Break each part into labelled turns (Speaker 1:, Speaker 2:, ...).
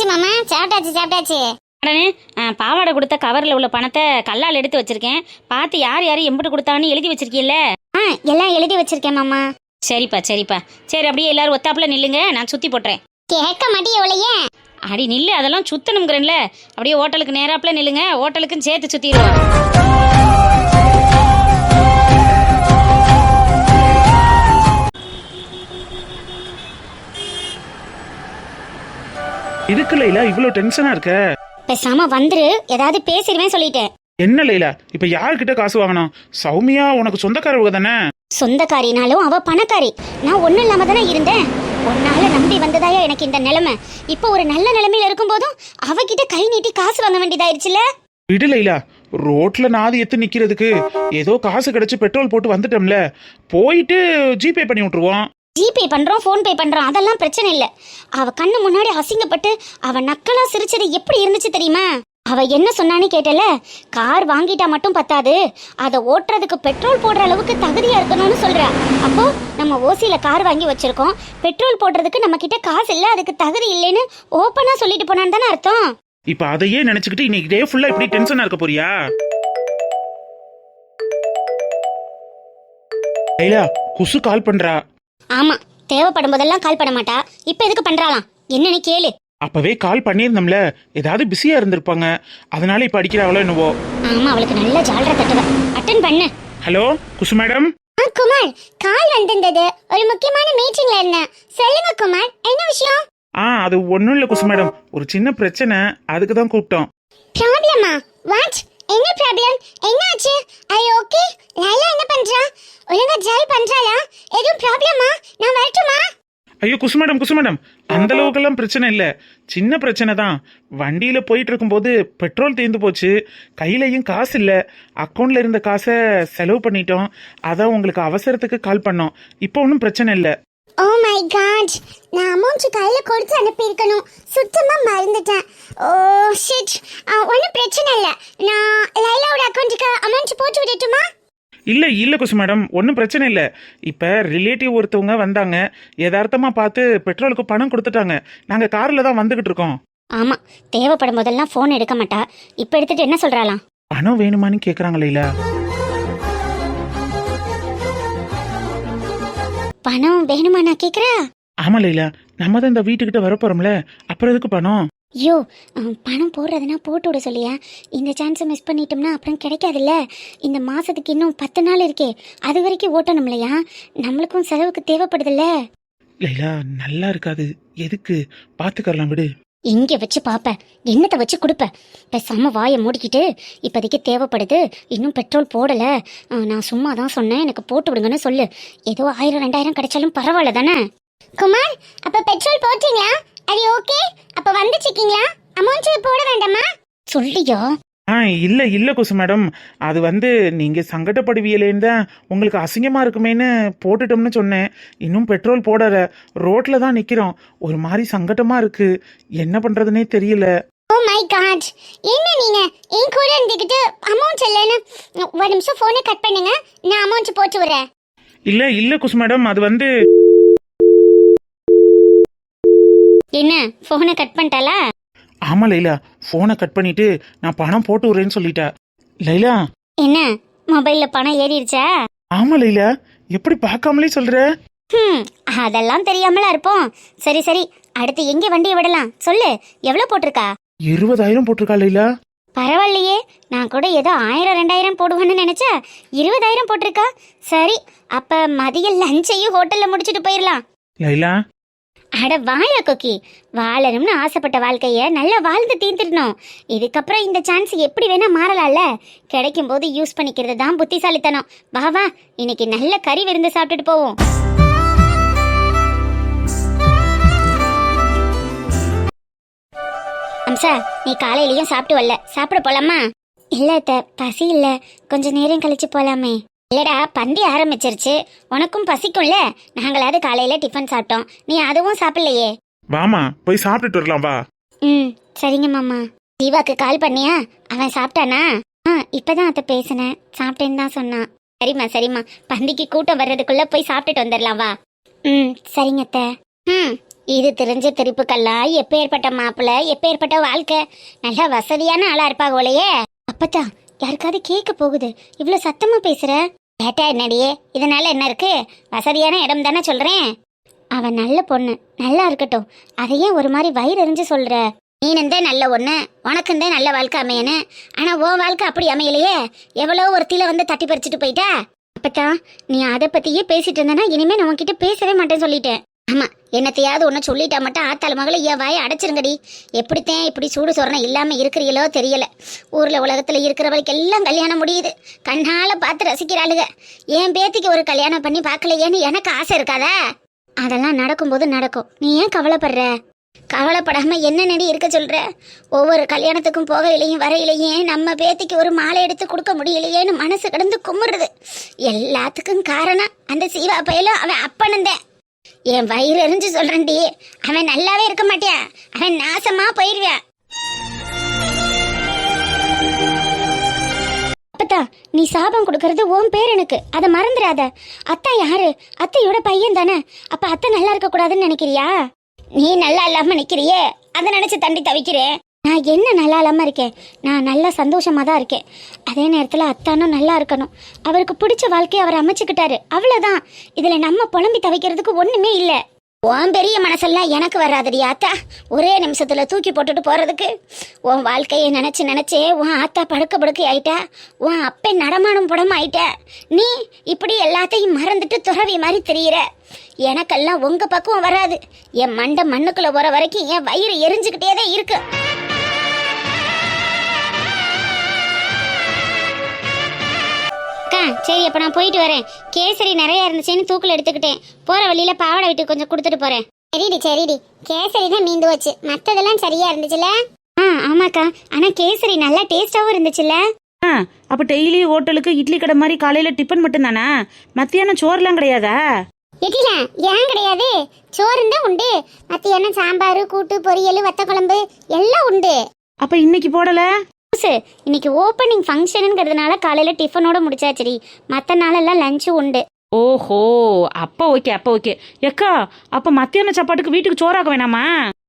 Speaker 1: மாமா, சாப்பிட்டாச்சு சாப்பிட்டாச்சு.
Speaker 2: உடனே பாவாடை கொடுத்த கவரில் உள்ள பணத்தை கல்லால் எடுத்து வச்சிருக்கேன். பார்த்து யார் யார் எம்பிட்டு கொடுத்தான்னு எழுதி வச்சிருக்கீல்ல?
Speaker 1: எல்லாம் எழுதி வச்சிருக்கேன் மாமா.
Speaker 2: சரிப்பா சரிப்பா. சரி, அப்படியே எல்லாரும் ஒத்தாப்புல நில்லுங்க, நான் சுற்றி போட்டுறேன்.
Speaker 1: கேட்க மாட்டியே எவ்வளையே?
Speaker 2: அடி நில்லு, அதெல்லாம் சுத்தணுங்கிறேன்ல. அப்படியே ஹோட்டலுக்கு நேராப்புல நில்லுங்க, ஹோட்டலுக்கும் சேர்த்து சுற்றிடுவோம்.
Speaker 3: இதுக்கு லைலா இவ்வளவு டென்ஷனா இருக்க?
Speaker 1: பேசாம வந்துரு, ஏதாவது பேசிடுவேன் சொல்லிட்டேன்.
Speaker 3: என்ன லைலா, இப்ப யார்கிட்ட காசு வாங்கணும்? சௌமியா உனக்கு சொந்தக்காரவங்க தானே?
Speaker 1: சொந்தக்காரினாலும் அவ பணக்காரி. நான் ஒண்ணும் இல்லாம தானே இருந்தேன். ஒன்னால நம்பி வந்ததாயா எனக்கு இந்த நிலைமை. இப்போ ஒரு நல்ல நிலைமையில இருக்கும் போதும் அவகிட்ட கை நீட்டி காசு வாங்க வேண்டியதாயிருச்சுல.
Speaker 3: விடு லைலா, ரோட்ல நாதி எத்து நிக்கிறதுக்கு ஏதோ காசு கிடைச்சு பெட்ரோல் போட்டு வந்துட்டோம்ல, போயிட்டு ஜிபே பண்ணி விட்டுருவோம்.
Speaker 1: ஜிபே பண்றோம், போன் பே பண்றோம், அதெல்லாம் பிரச்சனை இல்ல. அவ கண்ணு முன்னாடி அசிங்கப்பட்டு அவ நக்கலா சிரிச்சது எப்படி இருந்துச்சு தெரியுமா? அவ என்ன சொன்னான்னு கேட்டல, கார் வாங்கிட்டா மட்டும் பத்தாது, அதை ஓட்டுறதுக்கு பெட்ரோல் போடுற அளவுக்கு தகுதியா இருக்கணும்னு சொல்றா. அப்போ நம்ம ஓசியில கார் வாங்கி வச்சிருக்கோம், பெட்ரோல் போடுறதுக்கு நம்ம கிட்ட காசு இல்ல, அதுக்கு தகுதி இல்லைன்னு ஓப்பனா சொல்லிட்டு போனான்னு தானே அர்த்தம்.
Speaker 3: இப்ப அதையே நினைச்சுக்கிட்டு இன்னைக்கு டே ஃபுல்லா இப்படி டென்ஷனா இருக்க போறியா? லைலா, குசு கால் பண்றா.
Speaker 1: ஆமா, தேவைப்படும் போதெல்லாம் கால் பண்ண மாட்டா. இப்ப எதுக்கு பண்றாளாம் என்னன்னு கேளு.
Speaker 3: அப்பவே கால் பண்ணியிருந்தோம்ல, ஏதாவது பிஸியா இருந்திருப்பாங்க, அதனால இப்ப அடிக்கிறாங்களோ என்னவோ.
Speaker 1: ஆமா, அவளுக்கு நல்ல ஜாலரா தட்டுவ. அட்டெண்ட் பண்ணு.
Speaker 3: ஹலோ குசு மேடம்.
Speaker 1: குமார், கால் வந்திருந்தது, ஒரு முக்கியமான மீட்டிங்ல இருந்தேன். சொல்லுங்க குமார், என்ன விஷயம்?
Speaker 3: அது ஒண்ணும் இல்ல குசு மேடம், ஒரு சின்ன பிரச்சனை, அதுக்கு தான் கூப்பிட்டோம்.
Speaker 1: ப்ராப்ளமா? வாட்? என்ன ப்ராப்ளம்? என்னாச்சு? ஐ ஓகே? லைலா என்ன பண்றா? ஒழுங்கா ஜாய் பண்றாளா? எதுவும் ப்ராப்ளமா? நான் வரட்டுமா?
Speaker 3: ஐயோ குசு மேடம், அந்த அளவுக்கெல்லாம் பிரச்சனை இல்ல, சின்ன பிரச்சனை தான். வண்டியில போயிட்டு இருக்கும்போது பெட்ரோல் தீர்ந்து போச்சு, கையிலையும் காசு இல்ல, அக்கௌண்ட்ல இருந்த காசை செலவு பண்ணிட்டோம், அதான் உங்களுக்கு அவசரத்துக்கு கால் பண்ணோம். இப்போ ஒன்றும் பிரச்சனை இல்ல.
Speaker 1: ஓ மை காட், நான் அமௌண்ட் கையில கொடுத்து அனுப்பி இருக்கணும், சுத்தமா மறந்துட்டேன். Oh shit. ஒன்றும் பிரச்சனை இல்ல, நான் லைலாவோட அக்கௌண்ட்டுக்கு அமௌண்ட் போட்டு விடட்டுமா?
Speaker 3: இல்ல குசு மேடம், ஒன்றும் பிரச்சனை இல்லை. இப்போ ரிலேட்டிவ் ஒருத்தவங்க வந்தாங்க, யதார்த்தமாக பார்த்து பெட்ரோலுக்கு பணம் கொடுத்துட்டாங்க, நாங்கள் காரில் தான் வந்துகிட்டு இருக்கோம்.
Speaker 1: ஆமா, தேவைப்படும் போதெல்லாம் ஃபோன் எடுக்க மாட்டா. இப்போ எடுத்துட்டு என்ன சொல்றாளாம்?
Speaker 3: பணம் வேணுமான்னு கேட்குறாங்க லைலா.
Speaker 1: பணம் வேணுமா நான் கேக்குறா?
Speaker 3: ஆமா லைலா, நம்ம தான் இந்த வீட்டுக்கிட்ட வரப்போறோம்ல, அப்புறம் எதுக்கு பணம்?
Speaker 1: ஐயோ, பணம் போடுறதுனா போட்டு விட சொல்லியா? இந்த சான்ஸை மிஸ் பண்ணிட்டோம்னா அப்புறம் கிடைக்காதுல்ல. இந்த மாசத்துக்கு இன்னும் 10 நாள் இருக்கே, அது வரைக்கும் ஓட்டணும் இல்லையா? நம்மளுக்கும் செலவுக்கு தேவைப்படுதுல்ல.
Speaker 3: லைலா, நல்லா இருக்காது, எதுக்கு, பார்த்துக்கலாம் விடு.
Speaker 1: இங்க வச்சு பாப்ப, என்னத்தை வச்சு கொடுப்ப? பேசாம வாயை மூடிக்கிட்டு, இப்போதைக்கு தேவைப்படுது, இன்னும் பெட்ரோல் போடல, நான் சும்மா தான் சொன்னேன், எனக்கு போட்டு விடுங்கன்னு சொல்லு. ஏதோ 1000 2000 கிடைச்சாலும் பரவாயில்ல தானே? குமார், அப்ப பெட்ரோல் போட்டீங்களா? அது ஓகே, அப்ப வந்துச்சிக்கீங்களா? அமௌண்ட் போட வேண்டாமா? சொல்லியா?
Speaker 3: இல்ல குசு மேடம், அது நீங்க சங்கடப்படுவீங்களேன்னு தான், உங்களுக்கு அசிங்கமா இருக்குமேன்னு போட்டுட்டோம்னு சொன்னேன். இன்னும் பெட்ரோல் போடல, ரோட்ல தான் நிக்கிறோம், ஒரு மாதிரி சங்கடமா இருக்கு, என்ன பண்றதுனே தெரியல.
Speaker 1: ஓ மை காட், என்ன நீங்க என் கூட இருந்துக்கிட்டு அமௌண்ட் இல்லைன்னு? ஒரு நிமிஷம் போனை கட் பண்ணுங்க, நான் அமௌண்ட் போட்டு வரேன்.
Speaker 3: இல்ல குசு மேடம், அது
Speaker 1: என்ன, போனை கட் பண்ணிட்டாளா?
Speaker 3: ஆமா லைலா, போனை கட் பண்ணிட்டு நான் பணம் போட்டு விடுறேன்னு சொல்லிட்டா. லைலா,
Speaker 1: என்ன மொபைல்ல பணம் ஏறிடுச்சா?
Speaker 3: ஆமா லைலா, எப்படி பார்க்காமலே சொல்ற?
Speaker 1: அதெல்லாம் தெரியாமலா இருப்போம். சரி சரி, அடுத்து எங்க வண்டியை விடலாம் சொல்லு, எவ்வளவு போட்டிருக்கா?
Speaker 3: 20,000 போட்டிருக்கா லைலா.
Speaker 1: பரவாயில்லையே, நான் கூட ஏதோ 1000 2000 போடுவான்னு நினைச்சா 20,000 போட்டிருக்கா. சரி, அப்ப மதிய லஞ்சையும் ஹோட்டல்ல முடிச்சுட்டு போயிடலாம்.
Speaker 3: லைலா,
Speaker 1: அட வாயா கொக்கி, வாழணும்னு ஆசைப்பட்ட வாழ்க்கைய நல்லா வாழ்ந்து தீர்த்துடணும். இதுக்கப்புறம் இந்த சான்ஸ் எப்படி வேணா மாறலாம்ல, கிடைக்கும் போது யூஸ் பண்ணிக்கிறது தான் புத்திசாலித்தனம். வா வா, இன்னைக்கு நல்ல கறி விருந்து சாப்பிட்டுட்டு போவோம். அம்சா, நீ காலையிலயும் சாப்பிட்டு வரல, சாப்பிட போலாமா? இல்ல அத்தை, பசி இல்ல, கொஞ்ச நேரம் கழிச்சு போலாமே. இல்லடா, பந்தி ஆரம்பிச்சிருச்சு, உனக்கும் பசிக்கும்ல, நாங்களாவது காலையில டிஃபன் சாப்பிட்டோம், நீ அதுவும் சாப்பிடலையே.
Speaker 3: வாமா போய் சாப்பிட்டுட்டு வரலாம் வா.
Speaker 1: சரிங்க மாமா. தீவாக்கு கால் பண்ணியா? அவன் சாப்பிட்டானா? இப்பதான் அத்தை பேசினேன், சாப்பிட்டேன்னு தான் சொன்னான். சரிம்மா, பந்திக்கு கூட்டம் வர்றதுக்குள்ள போய் சாப்பிட்டுட்டு வந்துடலாம் வா. சரிங்க அத்தை. இது தெரிஞ்ச திருப்புக்கெல்லாம் எப்பேற்பட்ட மாப்பிள்ள எப்பேற்பட்ட வாழ்க்கை நல்லா வசதியான ஆளா இருப்பாங்களே. அப்பத்தா யாருக்காவது கேட்க போகுது, இவ்வளவு சத்தமா பேசுற? கேட்டா என்னடியே, இதனால என்ன இருக்கு? வசதியான இடம் தானே சொல்றேன். அவன் நல்ல பொண்ணு, நல்லா இருக்கட்டும். அதையே ஒரு மாதிரி வயிறு எறிஞ்சு சொல்ற? நீனுந்தே நல்ல ஒண்ணு, உனக்குந்தே நல்ல வாழ்க்கை அமையனு. ஆனா உன் வாழ்க்கை அப்படி அமையலையே. எவ்வளோ ஒருத்தில வந்து தட்டி பறிச்சுட்டு போயிட்டா. அப்பத்தா நீ அதை பத்தியே பேசிட்டு இருந்தனா இனிமே நான் உன்கிட்ட பேசவே மாட்டேன்னு சொல்லிட்டேன். ஆமா, என்னத்தையாவது ஒன்று சொல்லிட்டா மட்டும் ஆத்தாள் மகளை என் வாயை அடைச்சிருங்கடி. எப்படித்தான் இப்படி சூடு சொரணை இல்லாம இருக்கிறீங்களோ தெரியல. ஊர்ல உலகத்துல இருக்கிறவளுக்கு எல்லாம் கல்யாணம் முடியுது, கண்ணால பார்த்து ரசிக்கிறாளுக. என் பேத்திக்கு ஒரு கல்யாணம் பண்ணி பார்க்கலையேன்னு எனக்கு ஆசை இருக்காதா? அதெல்லாம் நடக்கும்போது நடக்கும், நீ ஏன் கவலைப்படுற? கவலைப்படாம என்ன நடி இருக்க சொல்ற? ஒவ்வொரு கல்யாணத்துக்கும் போகையிலையும் வரையிலையும் நம்ம பேத்திக்கு ஒரு மாலை எடுத்து கொடுக்க முடியலையேன்னு மனசு கிடந்து குமுறுது. எல்லாத்துக்கும் காரணம் அந்த சீவா பையலும் அவன் அப்பனந்தேன். என் வயிறு எரிஞ்சு சொல்றேன்டி, அவன் நல்லாவே இருக்க மாட்டியா, அவன் நாசமா போயிருவியா. அப்பத்தா நீ சாபம் கொடுக்கறது உன் பேர் எனக்கு, அதை மறந்துடாத. அத்தா யாரு? அத்தையோட பையன் தானே. அப்ப அத்தை நல்லா இருக்க கூடாதுன்னு நினைக்கிறியா? நீ நல்லா இல்லாம நிக்கிறியே, அதை நினைச்சு தண்டி தவிக்கிறேன். நான் என்ன நல்லா இல்லாம இருக்கேன்? நான் நல்லா சந்தோஷமா தான் இருக்கேன். அதே நேரத்துல அத்தானும் நல்லா இருக்கணும். அவருக்கு பிடிச்ச வாழ்க்கையை அவர் அமைச்சுக்கிட்டாரு, அவ்வளவுதான். இதுல நம்ம புலம்பி தவிக்கிறதுக்கு ஒண்ணுமே இல்ல. உன் பெரிய மனசெல்லாம் எனக்கு வராதடி ஆத்தா. ஒரே நிமிஷத்துல தூக்கி போட்டுட்டு போறதுக்கு. உன் வாழ்க்கையை நினைச்சு நினைச்சே உன் ஆத்தா படுக்க ஆயிட்டா. உன் அப்பன் நடமாடும் படம் ஆயிட்ட. நீ இப்படி எல்லாத்தையும் மறந்துட்டு துறவி மாதிரி தெரியுற. எனக்கெல்லாம் உங்க பக்குவம் வராது. என் மண்டை மண்ணுக்குள்ள போற வரைக்கும் என் வயிறு எரிஞ்சுக்கிட்டே தான் இருக்கு. சரி, அப்ப நான் போயிட்டு வரேன். கேசரி நிறைய இருந்துச்சுன்னு தூக்கில் எடுத்துக்கிட்டேன். போற வழியில பாவாடை விட்டு கொஞ்சம் கொடுத்துட்டு போறேன். சரிடி, கேசரி தான் மீந்து வச்சு, மத்ததெல்லாம் சரியா இருந்துச்சுல? ஆமாக்கா, ஆனா கேசரி நல்லா டேஸ்டாவும் இருந்துச்சுல்ல?
Speaker 2: அப்ப டெய்லி ஹோட்டலுக்கு இட்லி கடை மாதிரி காலையில டிஃபன் மட்டும் தானா? மத்தியானம் சோறுலாம் கிடையாதா?
Speaker 1: இட்லில ஏன் கிடையாது, சோறும் தான் உண்டு. மத்தியானம் சாம்பார், கூட்டு, பொரியல், வத்த குழம்பு எல்லாம் உண்டு.
Speaker 2: அப்ப இன்னைக்கு போடல?
Speaker 1: இன்னைக்கு ஓப்பனிங் ஃபங்க்ஷனுங்கிறதுனால காலையில டிஃபனோட முடிச்சாச்சுடி. மற்ற நாளெல்லாம் லஞ்சு உண்டு.
Speaker 2: ஓஹோ, அப்ப ஓகே. எக்கா, அப்ப மத்தியான சாப்பாட்டுக்கு வீட்டுக்கு சோறாக்க வேணாமா?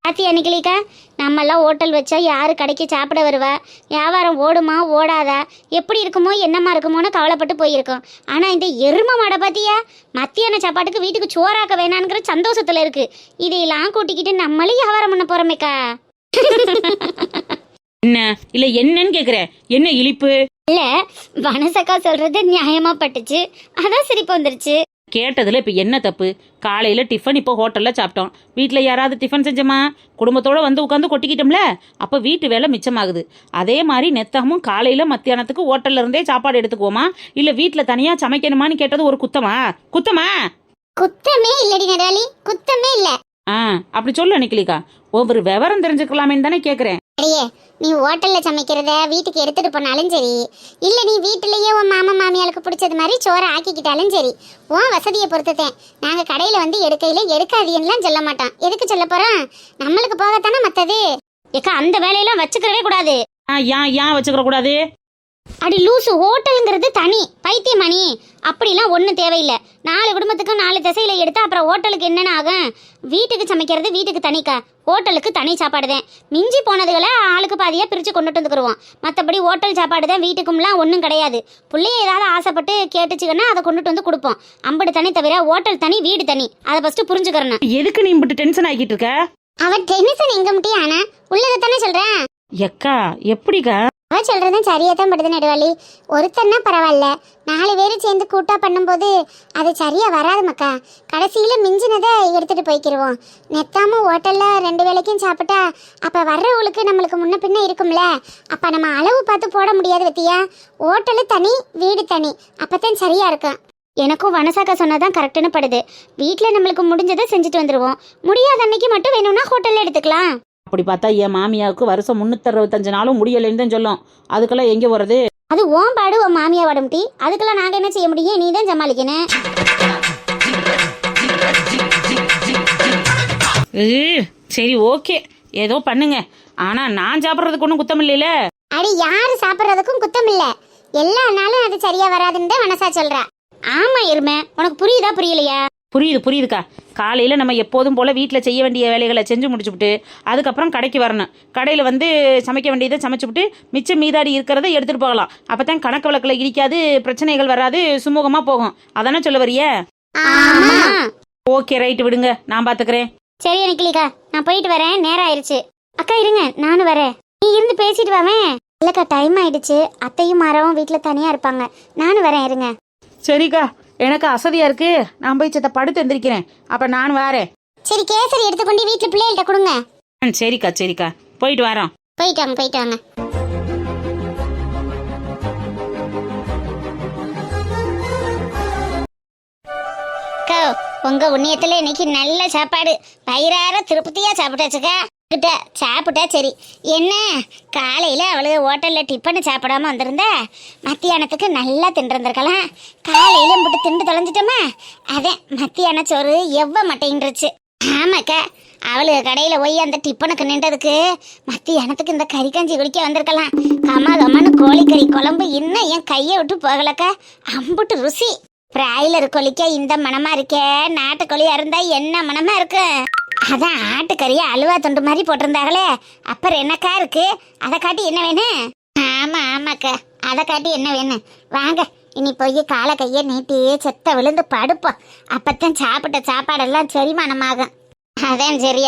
Speaker 1: ஆத்தி அன்னைக்கிலிக்கா, நம்மெல்லாம் ஹோட்டல் வச்சா யாரு கடைக்கு சாப்பிட வருவா? வியாபாரம் ஓடுமா ஓடாதா, எப்படி இருக்குமோ என்னமா இருக்குமோன்னு கவலைப்பட்டு போயிருக்கோம். ஆனா இந்த எரும மாடை பாத்தியா, மத்தியான சாப்பாட்டுக்கு வீட்டுக்கு சோறாக்க வேணாங்கிற சந்தோஷத்துல இருக்கு. இதையெல்லாம் கூட்டிக்கிட்டு நம்மளும் வியாபாரம் பண்ண போறோமேக்கா.
Speaker 2: என்ன இல்ல என்னன்னு கேக்குறேன், என்ன இழிப்பு?
Speaker 1: இல்ல, வனசக்கா சொல்றது நியாயமா பட்டுச்சு, அதான் சிரிப்பு வந்துருச்சு.
Speaker 2: கேட்டதுல இப்ப என்ன தப்பு? காலையில டிஃபன் இப்போ ஹோட்டல்ல சாப்பிட்டோம். வீட்டுல யாராவது டிஃபன் செஞ்சோமா? குடும்பத்தோட வந்து உட்காந்து கொட்டிக்கிட்டோம்ல, அப்ப வீட்டு வேலை மிச்சமாகுது. அதே மாதிரி நெத்தமும் காலையில மத்தியானத்துக்கு ஹோட்டல்ல இருந்தே சாப்பாடு எடுத்துக்குவோமா, இல்ல வீட்டுல தனியா சமைக்கணுமான்னு கேட்டது ஒரு குத்தமா?
Speaker 1: குத்தமே இல்லடி நடாலி, குத்தமே இல்ல.
Speaker 2: அப்படி சொல்லு நிக்கலிக்கா, ஒவ்வொரு விவரம் தெரிஞ்சுக்கலாமேன்னு தானே கேக்குறேன்.
Speaker 1: அடியே, நீ ஹோட்டல்ல சமைக்கிறத வீட்டுக்கு எடுத்துட்டு போனாலும் சரி, இல்ல நீ வீட்டுலயே உன் மாமா மாமியாளுக்கு பிடிச்சது மாதிரி சோறை ஆக்கிக்கிட்டாலும் சரி, உன் வசதியை பொறுத்துட்டேன். நாங்க கடையில வந்து எடுக்கையில எடுக்காதீன்னுலாம் சொல்ல மாட்டோம். எதுக்கு சொல்ல போறோம்? நம்மளுக்கு போகத்தானே மத்தது. ஏக்கா, அந்த வேலையெல்லாம் வச்சுக்கிறவே கூடாது.
Speaker 2: ஏன் வச்சுக்கிற கூடாது?
Speaker 1: அடி லூசு, ஹோட்டலுங்கிறது தனி பைத்தியமணி. அப்படிலாம் ஒன்றும் தேவையில்லை. 4 குடும்பத்துக்கும் 4 திசையில எடுத்தா அப்புறம் ஹோட்டலுக்கு என்னென்ன ஆகும்? வீட்டுக்கு சமைக்கிறது வீட்டுக்கு தனிக்கா, ஹோட்டலுக்கு தனி சாப்பாடு தான். மிஞ்சி போனதுகளை ஆளுக்கு பாதியாக பிரித்து கொண்டுட்டு வந்துக்குருவோம். மற்றபடி ஹோட்டல் சாப்பாடு தான் வீட்டுக்கும்லாம் ஒன்றும் கிடையாது. பிள்ளைய ஏதாவது ஆசைப்பட்டு கேட்டுச்சுங்கன்னா அதை கொண்டுட்டு வந்து கொடுப்போம். அம்படு தனி தவிர ஹோட்டல் தனி வீடு தனி, அதை ஃபஸ்ட்டு புரிஞ்சுக்கிறேன்.
Speaker 2: எதுக்கு நீ இப்படி டென்ஷன் ஆகிட்டு இருக்க?
Speaker 1: அவன் டென்ஷன் எங்க முட்டியும், ஆனா உள்ளதைத்தானே சொல்கிறேன்.
Speaker 2: எக்கா எப்படிக்கா?
Speaker 1: அவன் சொல்றதும் சரியா தான் படுது நடுவாளி. ஒருத்தன்னா பரவாயில்ல, 4 பேர் சேர்ந்து கூட்டா பண்ணும்போது அது சரியா வராது மக்கா. கடைசியில மிஞ்சினதை எடுத்துட்டு போய்க்கிருவோம். நெத்தாம ஹோட்டல்ல 2 வேளைக்கும் சாப்பிட்டா அப்ப வர்றவங்களுக்கு நம்மளுக்கு முன்ன பின்ன இருக்கும்ல. அப்ப நம்ம அளவு பார்த்து போட முடியாது பத்தியா. ஹோட்டலு தனி வீடு தனி, அப்பதான் சரியா இருக்கும். எனக்கும் வனசாக்கா சொன்னதான் கரெக்டுன்னு படுது. வீட்டில் நம்மளுக்கு முடிஞ்சதை செஞ்சுட்டு வந்துடுவோம். முடியாத அன்னைக்கு மட்டும் வேணும்னா ஹோட்டல்ல எடுத்துக்கலாம்.
Speaker 2: அப்படி பார்த்தா என் மாமியாவுக்கு வருஷம் 365 நாளும் முடியலைன்னு தான் சொல்லும். அதுக்கெல்லாம் எங்கே போறது?
Speaker 1: அது ஓம் பாடு, உன் மாமியா வாடும் டீ. அதுக்கெல்லாம் நாங்கள் என்ன செய்ய முடியும்? நீ தான் சமாளிக்கணும்.
Speaker 2: சரி ஓகே, ஏதோ பண்ணுங்க. ஆனா நான் சாப்பிட்றதுக்கு ஒன்றும் குத்தம் இல்லையில.
Speaker 1: அடி, யாரு சாப்பிட்றதுக்கும் குத்தம் இல்ல. எல்லா நாளும் அது சரியா வராதுன்னு தான் மனசா சொல்றா. ஆமா எருமை, உனக்கு புரியுதா புரியலையா?
Speaker 2: புரியுதுக்கா. காலையில் நம்ம எப்போதும் போல் வீட்டில் செய்ய வேண்டிய வேலைகளை செஞ்சு முடிச்சுவிட்டு அதுக்கப்புறம் கடைக்கு வரணும். கடையில் வந்து சமைக்க வேண்டியதை சமைச்சுவிட்டு மிச்சம் மீதாடி இருக்கிறத எடுத்துகிட்டு போகலாம். அப்போ தான் கணக்கு வழக்கில் இடிக்காது, பிரச்சனைகள் வராது, சுமூகமாக போகும். அதானே சொல்ல வரியே?
Speaker 1: ஆமா.
Speaker 2: ஓகே, ரைட்டு, விடுங்க, நான் பார்த்துக்கிறேன்.
Speaker 1: சரி அன்னைக்கிளிக்கா, நான் போயிட்டு வரேன், நேரம் ஆயிடுச்சு. அக்கா இருங்க, நானும் வரேன். நீ இருந்து பேசிட்டு வாவேன். இல்லக்கா, டைம் ஆயிடுச்சு. அத்தையும் மாறவும் வீட்டில் தனியாக இருப்பாங்க. நானும் வரேன், இருங்க.
Speaker 2: சரிக்கா, எனக்கு அசதியாக இருக்கு. நான் போய் சத்த படுத்து எந்திரிக்கிறேன். அப்போ நான் வரேன்.
Speaker 1: சரி, கேசரி எடுத்துக்கொண்டு வீட்டில் பிள்ளைகள்கிட்ட கொடுங்க.
Speaker 2: சரிக்கா, போயிட்டு வரோம்.
Speaker 1: போயிட்டு வாங்க. அக்கா, உங்க உண்ணியத்துல இன்னைக்கு நல்ல சாப்பாடு, வயிறார திருப்தியா சாப்பிட்டாச்சுக்கா. சாப்பிட்டா சரி. என்ன காலையில அவளுக்கு ஹோட்டல்ல டிஃபன் சாப்பிடாம வந்திருந்த, மத்தியானத்துக்கு நல்லா தின்றுருந்துருக்கலாம். காலையில போட்டு திண்டு தொலைஞ்சிட்டோமா, அதே மத்தியான சோறு எவ்வளோ மட்டைன்றுச்சு. ஆமாக்கா, அவளுக்கு கடையில போய் அந்த டிஃபனுக்கு நின்றதுக்கு மத்தியானத்துக்கு இந்த கறிக்கஞ்சி குடிக்க வந்திருக்கலாம். கம்மான்னு கோழிக்கறி குழம்பு இன்னும் என் கையை விட்டு போகலக்கா. அம்புட்டு ருசி. பிராய்லர் கோழிக்க இந்த மனமா இருக்கே, நாட்டுக்கோழியா இருந்தா என்ன மனமா இருக்கு. அதான் ஆட்டுக்கறியா அலுவா தொண்டு மாதிரி போட்டிருந்தாங்களே, அப்புறம் என்னக்கா இருக்கு? அதை காட்டி என்ன வேணும்? ஆமாக்கா, அதை காட்டி என்ன வேணும்? வாங்க, இனி போய் காலை கையை நீட்டி செத்த விழுந்து படுப்போம். அப்பத்தான் சாப்பிட்ட சாப்பாடெல்லாம் செரிமானமாகும். அதேன் சரி.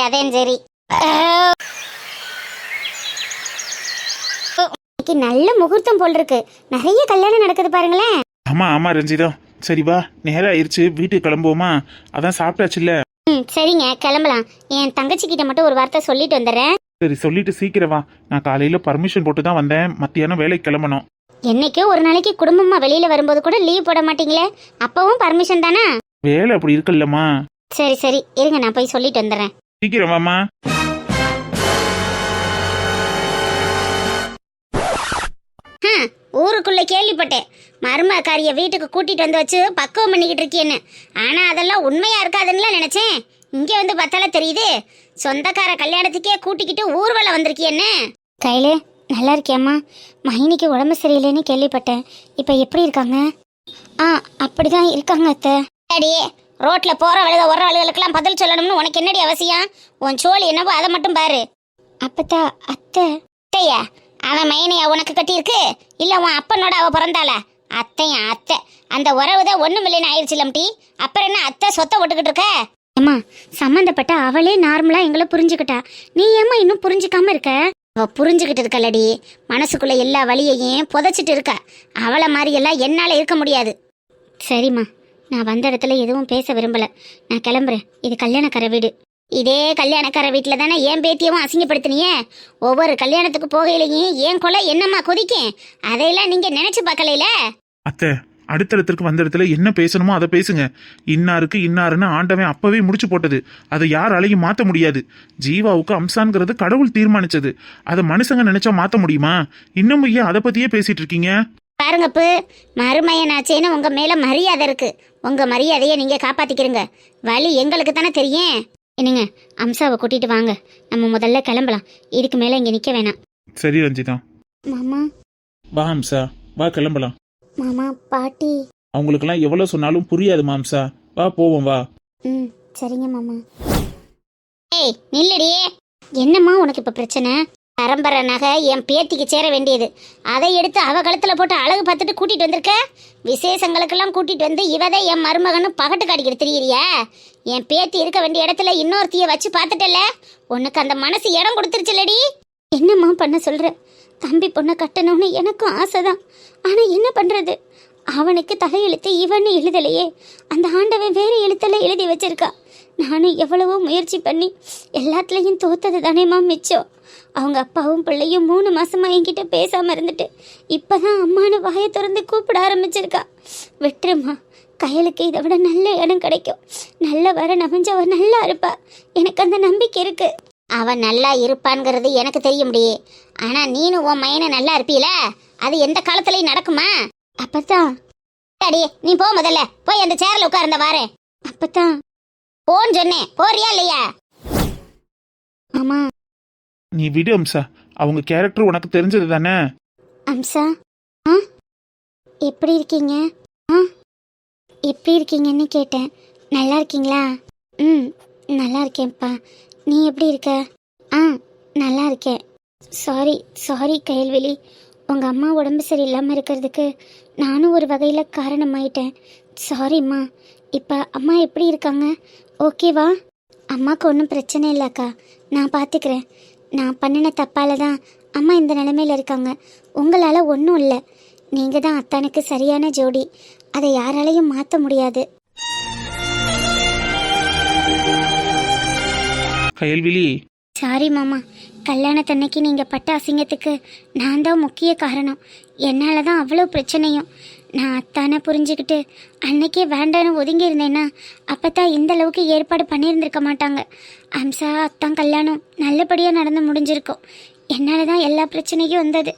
Speaker 1: இன்னைக்கு நல்ல முகூர்த்தம் போல் இருக்கு. நிறைய கல்யாணம் நடக்குது பாருங்களேன்.
Speaker 3: ஆமா ரஞ்சிதா, சரி வா, நேரம் ஆயிடுச்சு, வீட்டுக்கு கிளம்புவோமா? அதான் சாப்பிட்டாச்சுல்ல.
Speaker 1: சரிங்க, கிளம்பலாம். என் தங்கச்சி கிட்ட மட்டும் ஒரு வார்த்தை சொல்லிட்டு வந்துடுறேன்.
Speaker 3: சரி, சொல்லிட்டு சீக்கிரம் வா. நான் காலையில பர்மிஷன் போட்டு தான் வந்தேன். மத்தியானம் வேலைக்கு கிளம்பணும்.
Speaker 1: என்னைக்கோ ஒரு நாளைக்கு குடும்பமா வெளியில வரும்போது கூட லீவ் போட மாட்டீங்களே, அப்பவும் பர்மிஷன் தானா?
Speaker 3: வேலை அப்படி இருக்குல்லம்மா.
Speaker 1: சரி, இருங்க, நான் போய் சொல்லிட்டு வந்துடுறேன்.
Speaker 3: சீக்கிரம் வாமா.
Speaker 1: ஊருக்குள்ள கேள்விப்பட்டேன், மருமக்காரிய வீட்டுக்கு கூட்டிட்டு வந்து வச்சு பக்குவம் பண்ணிக்கிட்டு இருக்கேன்னு. ஆனா அதெல்லாம் உண்மையா இருக்காதுன்னு நினைச்சேன். இங்க வந்து பார்த்தால தெரியுது, சொந்தக்கார கல்யாணத்துக்கே கூட்டிக்கிட்டு ஊர்வலம் வந்திருக்கியன்னு. கையில நல்லா இருக்கியம்மா? மைனிக்கு உடம்பு சரியில்லைன்னு கேள்விப்பட்டேன். இப்ப எப்படி இருக்காங்க? அப்படிதான் இருக்காங்க அத்தை. அடியே, ரோட்ல போற வர ஆளுகளுக்கெல்லாம் பதில் சொல்லணும்னு உனக்கு என்னடி அவசியம்? உன் சோழி என்னவோ அதை மட்டும் பாரு. அப்பத்தா அத்தையா, அவன் மைனையா உனக்கு கட்டியிருக்கு? இல்ல உன் அப்பனோட அவ பிறந்தாளா? அத்தை, அந்த உறவுதான் ஒண்ணும் இல்லைன்னு ஆயிடுச்சுலம் டி. அப்புறம் என்ன அத்தை சொத்தை ஒட்டுக்கிட்டு இருக்க? ஏமா, சம்பந்தப்பட்ட அவளே நார்மலா எங்களை புரிஞ்சுக்கிட்டா, நீ ஏமா இன்னும் புரிஞ்சுக்காம இருக்க? அவ புரிஞ்சுக்கிட்டு இருக்கலடி, மனசுக்குள்ள எல்லா வலியையும் புதைச்சிட்டு இருக்கா. அவளை மாதிரி எல்லாம் என்னால இருக்க முடியாது. சரிம்மா, நான் வந்த இடத்துல எதுவும் பேச விரும்பல. நான் கிளம்புறேன். இது கல்யாணக்கார வீடு. இதே கல்யாணக்கார வீட்டில் தானே என் பேத்தியவும் அசிங்கப்படுத்தினியே. ஒவ்வொரு கல்யாணத்துக்கு போகையிலையும் என் கொலை என்னம்மா கொதிக்கும். அதையெல்லாம் நீங்க நினைச்சு பார்க்கல.
Speaker 3: அத்தை, அடுத்த இடத்துக்கு வந்த இடத்துல என்ன பேசணுமோ அதை பேசுங்க. இன்னாருன்னு ஆண்டவன் அப்பவே முடிச்சு போட்டது. அதை யாராலையும் மாத்த முடியாது. ஜீவாவுக்கு அம்சான்ங்கிறது கடவுள் தீர்மானிச்சது. அதை மனுஷங்க நினைச்சா மாத்த முடியுமா? இன்னும் ஏன் அதை பத்தியே பேசிட்டு இருக்கீங்க?
Speaker 1: பாருங்கப்பு, மருமையனாச்சேன்னு உங்க மேல மரியாதை இருக்கு. உங்க மரியாதையை நீங்க காப்பாத்திக்கிறீங்க. வழி எங்களுக்கு தானே தெரியும். என்னங்க, அம்சாவை கூட்டிட்டு வாங்க, நம்ம முதல்ல கிளம்பலாம். இதுக்கு மேல இங்க நிக்க வேணாம்.
Speaker 3: சரி ரஞ்சிதா.
Speaker 1: மாமா.
Speaker 3: வா அம்சா, வா கிளம்பலாம்.
Speaker 1: மாமா, பாட்டி
Speaker 3: அவங்களுக்கெல்லாம் எவ்வளவு சொன்னாலும் புரியாது மாம்சா. வா போவோம், வா.
Speaker 1: சரிங்க மாமா. ஏய் நில்லடியே. என்னம்மா உனக்கு இப்ப பிரச்சனை? பரம்பரை நகை என் பேத்திக்கு சேர வேண்டியது, அதை எடுத்து அவ கழுத்துல போட்டு அழகு பார்த்துட்டு கூட்டிட்டு வந்திருக்க. விசேஷங்களுக்கெல்லாம் கூட்டிட்டு வந்து இவதே என் மருமகன்னு பகட்டு காட்டிக்கிட்டு தெரியறியா? என் பேத்தி இருக்க வேண்டிய இடத்துல இன்னொருத்திய வச்சு பார்த்துட்டல. உனக்கு அந்த மனசு இடம் கொடுத்துருச்சுல்லடி. என்னம்மா பண்ண சொல்ற? தம்பி பொண்ணை கட்டணும்னு எனக்கும் ஆசைதான். ஆனா என்ன பண்றது? அவனுக்கு தலையெழுத்து இவன்னு எழுதலையே, அந்த ஆண்டவன் வேற எழுத்துல எழுதி வச்சிருக்கா. நானும் எவ்வளவோ முயற்சி பண்ணி எல்லாத்துலேயும் தோத்தது தானேம்மா மிச்சம். அவங்க அப்பாவும் பிள்ளையும் 3 மாசமா என்கிட்ட பேசாம இருந்துட்டு இப்பதான் அம்மானு வாயை திறந்து கூப்பிட ஆரம்பிச்சிருக்கா. விட்டுருமா, கையலுக்கு இதை விட நல்ல இடம் கிடைக்கும். நல்ல வர நமைஞ்சவ நல்லா இருப்பா, எனக்கு அந்த நம்பிக்கை இருக்கு. அவன் நல்லா இருப்பான்ங்கிறது எனக்கு தெரிய முடியே. ஆனா நீனும் உன் மையனை நல்லா இருப்பீல, அது எந்த காலத்துலயும் நடக்குமா? அப்பத்தான் அடியே, நீ போ, முதல்ல போய் அந்த சேர்ல உட்கார்ந்த வாரேன். அப்பத்தான் போன்னு சொன்னேன், போறியா இல்லையா? ஆமா.
Speaker 3: நீ விடு அம்சா, அவங்க கேரக்டர் உனக்கு தெரிஞ்சது தானே.
Speaker 1: அம்சா, எப்படி இருக்கீங்க? எப்படி இருக்கீங்கன்னு கேட்டேன். நல்லா இருக்கீங்களா? ம், நல்லா இருக்கேன்ப்பா. நீ எப்படி இருக்க? ஆ, நல்லா இருக்கேன். சாரி சாரி கயல்விழி, உங்கள் அம்மா உடம்பு சரியில்லாமல் இருக்கிறதுக்கு நானும் ஒரு வகையில் காரணமாயிட்டேன். சாரிம்மா. இப்போ அம்மா எப்படி இருக்காங்க? ஓகேவா? அம்மாவுக்கு ஒன்றும் பிரச்சனை இல்லைக்கா, நான் பார்த்துக்கிறேன். நான் பண்ணின தப்பால் தான் அம்மா இந்த நிலைமையில் இருக்காங்க. உங்களால் ஒன்றும் இல்லை. நீங்கள் தான் அத்தானுக்கு சரியான ஜோடி. அதை யாராலையும் மாற்ற முடியாது.
Speaker 3: கயல்விழி,
Speaker 1: சாரி மாமா, கல்யாணத்தன்னைக்கு நீங்கள் பட்ட அசிங்கத்துக்கு நான் தான் முக்கிய காரணம். என்னால் தான் அவ்வளோ பிரச்சனையும். நான் அத்தானை புரிஞ்சுக்கிட்டு அன்னைக்கே வேண்டான்னு ஒதுங்கி இருந்தேன்னா அப்போ தான் இந்த அளவுக்கு ஏற்பாடு பண்ணியிருந்திருக்க மாட்டாங்க. அம்சா அத்தான் கல்யாணம் நல்லபடியாக நடந்து முடிஞ்சிருக்கும். என்னால் தான் எல்லா பிரச்சனையும் வந்தது.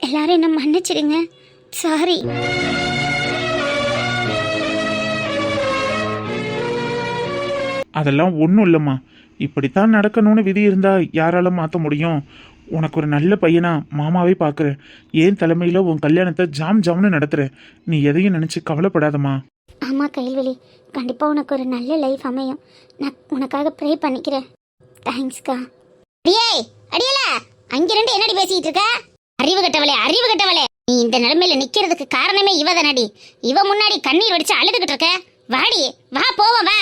Speaker 1: எல்லாரும் என்ன மன்னிச்சிடுங்க. சாரி.
Speaker 3: அதெல்லாம் ஒன்றும் இல்லைம்மா. இப்படித்தான் நடக்கணும்னு விதி இருந்தா யாரால மாற்ற முடியும்? உனக்கு ஒரு நல்ல பையனா மாமாவே பார்க்குறேன். ஏன் தலைமையில் உன் கல்யாணத்தை ஜாம் ஜாம்னு நடத்துகிறேன். நீ எதையும் நினச்சி கவலைப்படாதம்மா.
Speaker 1: ஆமாம் கைல்வெளி, கண்டிப்பாக உனக்கு ஒரு நல்ல லைஃப் அமையும். நான் உனக்காக ப்ரே பண்ணிக்கிறேன். தேங்க்ஸ்க்கா. அடியே அடியல, அங்க ரெண்டு என்னடி பேசிட்டு இருக்க? அறிவு கட்டவளே, அறிவு கட்டவளே, நீ இந்த நிலைமையில நிக்கிறதுக்கு காரணமே இவ தானடி. இவ முன்னாடி கண்ணீர் வடிச்சு அழுதுகிட்டு இருக்க. வாடி, வா போவோம் வா.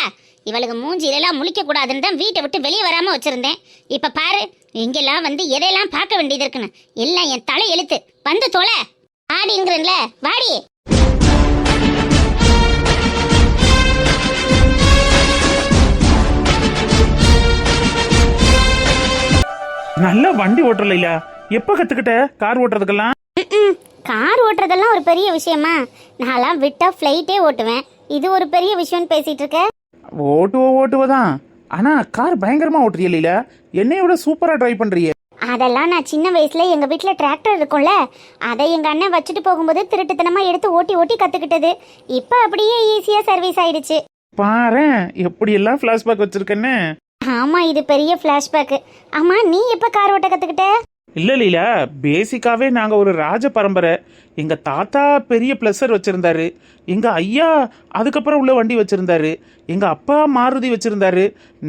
Speaker 1: இவளுக்கு மூஞ்சிலெல்லாம் முழிக்க கூடாதுன்னு தான் வீட்டை விட்டு வெளியே வராம வச்சிருந்தேன். இப்ப பாரு, எங்கெல்லாம் வந்து எதையெல்லாம் பார்க்க வேண்டியது இருக்குன்னு. எல்லாம் என் தலை எழுத்து. வந்து தொலை ஆடிங்கிறன்ல, வாடி.
Speaker 3: நல்லா வண்டி ஓட்டுறல இல்ல? எப்போ கற்றுக்கிட்ட கார் ஓட்டுறதுக்கெல்லாம்?
Speaker 1: கார் ஓட்டுறதெல்லாம் ஒரு பெரிய விஷயமா? நான்லாம் விட்டா ஃப்ளைட்டே ஓட்டுவேன். இது ஒரு பெரிய விஷயம்னு பேசிட்டு இருக்க?
Speaker 3: ஓட்டுவதான். ஆனால் கார் பயங்கரமாக ஓட்டுறிய இல்ல? என்னைய விட சூப்பராக ட்ரைவ் பண்ணுறிய.
Speaker 1: அதெல்லாம் நான் சின்ன வயசுல எங்க வீட்டில் டிராக்டர் இருக்கும்ல, அதை எங்க அண்ணன் வச்சுட்டு போகும்போது திருட்டுத்தனமா எடுத்து ஓட்டி ஓட்டி கத்துக்கிட்டது. இப்போ அப்படியே ஈஸியா சர்வீஸ் ஆயிடுச்சு.
Speaker 3: பாரேன் எப்படியெல்லாம் ஃப்ளாஷ்பேக் வச்சிருக்கேன்னு.
Speaker 1: ஆமா, இது பெரிய ஃபிளாஷ்பேக். ஆமா, நீ எப்ப கார் ஓட்ட கத்துக்கிட்ட?
Speaker 3: இல்லை லீல, பேசிக்காவே நாங்கள் ஒரு ராஜ பரம்பரை. எங்கள் தாத்தா பெரிய ப்ளஸர் வச்சுருந்தாரு. எங்கள் ஐயா அதுக்கப்புறம் உள்ள வண்டி வச்சுருந்தாரு. எங்கள் அப்பா மாருதி வச்சுருந்தாரு.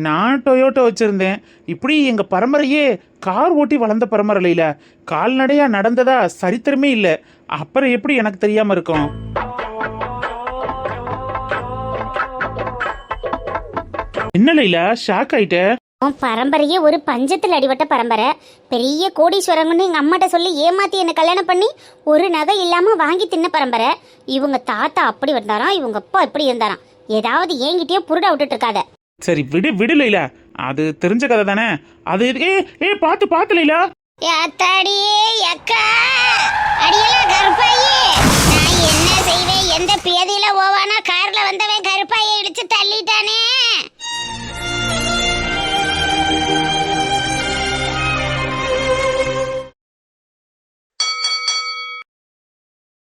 Speaker 3: நான் டொயோட்டோ வச்சுருந்தேன். இப்படி எங்கள் பரம்பரையே கார் ஓட்டி வளர்ந்த பரம்பரை லீல. கால்நடையாக நடந்ததா சரித்திரமே இல்லை. அப்புறம் எப்படி எனக்கு தெரியாமல் இருக்கும்? என்ன லீல ஷாக் ஆயிட்ட?
Speaker 1: உன் பரம்பரையே ஒரு பஞ்சத்தில் அடிபட்ட பரம்பரை. பெரிய கோடீஸ்வரங்கன்னு எங்க அம்மாட்ட சொல்லி ஏமாத்தி என்ன கல்யாணம் பண்ணி ஒரு நகை இல்லாம வாங்கி தின்ன பரம்பரை. இவங்க தாத்தா அப்படி வந்தாராம், இவங்க அப்பா இப்படி இருந்தாராம். ஏதாவது என்கிட்டயே புருடா விட்டுட்டு இருக்காத.
Speaker 3: சரி விடு விடு லீல, அது தெரிஞ்ச கதை தானே. அது ஏ பார்த்து பார்த்து லீலா.
Speaker 1: அத்தாடியே அக்கா, அடியெல்லாம் கருப்பாயே, நான் என்ன செய்வேன்? எந்த பேதியில ஓவானா கார்ல வந்தவன் கருப்பாயை இடிச்சு தள்ளிட்டானே.